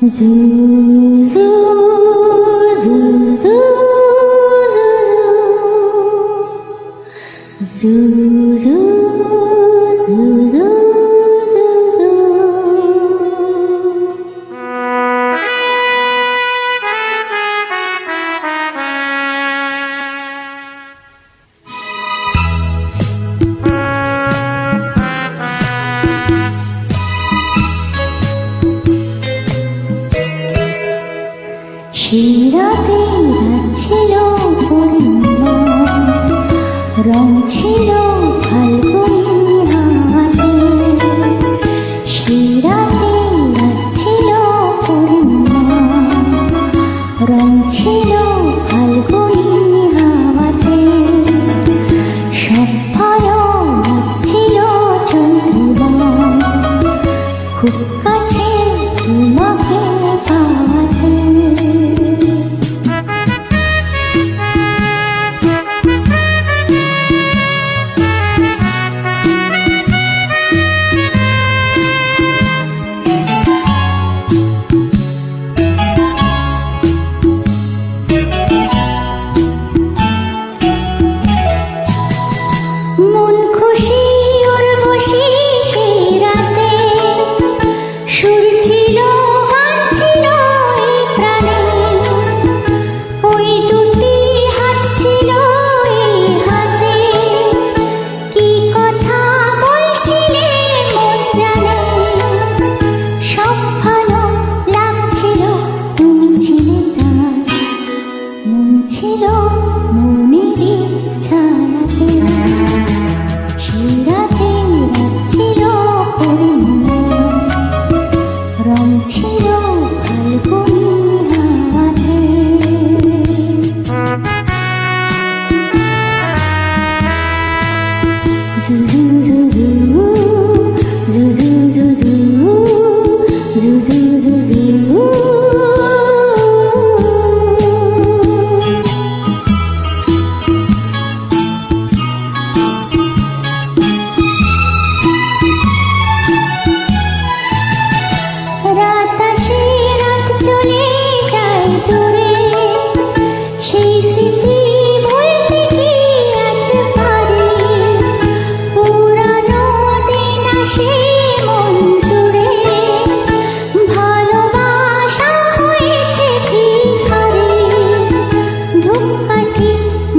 Zoo, zoo, zoo, zoo, zoo, zoo, zoo, zoo, zoo, zoo. সেই রাতে রাত ছিল পূর্ণিমা, রং ছিল ফাল্গুনী হাওয়াতে। সেই রাতে রাত ছিল পূর্ণিমা, রং ছিল ফাল্গুনী হাওয়াতে। সব ভালো লাগছিল চন্দ্রিমা, খুব কাছে তোমাকে পাওয়াতে। মন খুশি উর্বশী সেই রাতে, সুর ছিল গান ছিল এই প্রাণে। ওই দুটি হাত ছিল এই হাতে, কি কথা বলছিলে মন জানে। সব ভালো লাগছিল, তুমি ছিলে তার, মন ছিল মনেরই ছায়াতে। সেই রাতে রাত ছিল পূর্ণিমা, রং ছিল ফাল্গুনী হাওয়াতে। জু জু জু জু, জু জু জু জু, জু জু জু জু। রাত আসে রাত চলে যায় দূরে, সেই স্মৃতি বলতে কি আজ পারে। পুরানো দিন আসে মন জুড়ে, ভালোবাসা হয়েছে ভিখারি। ধূপকাঠি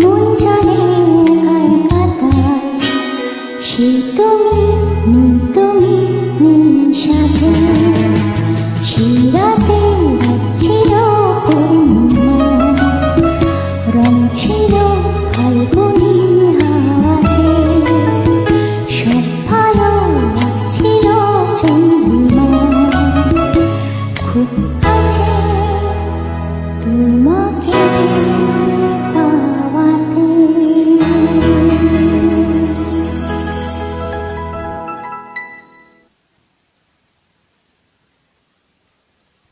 মন চলে আর পাতায়, সেই তুমি তুমি সাথে। সেই রাতে রাত ছিল পূর্ণিমা, রং ছিল ফাল্গুনী হাওয়াতে। সব ভালো লাগছিল চন্দ্রিমা, খুব কাছে তোমাকে।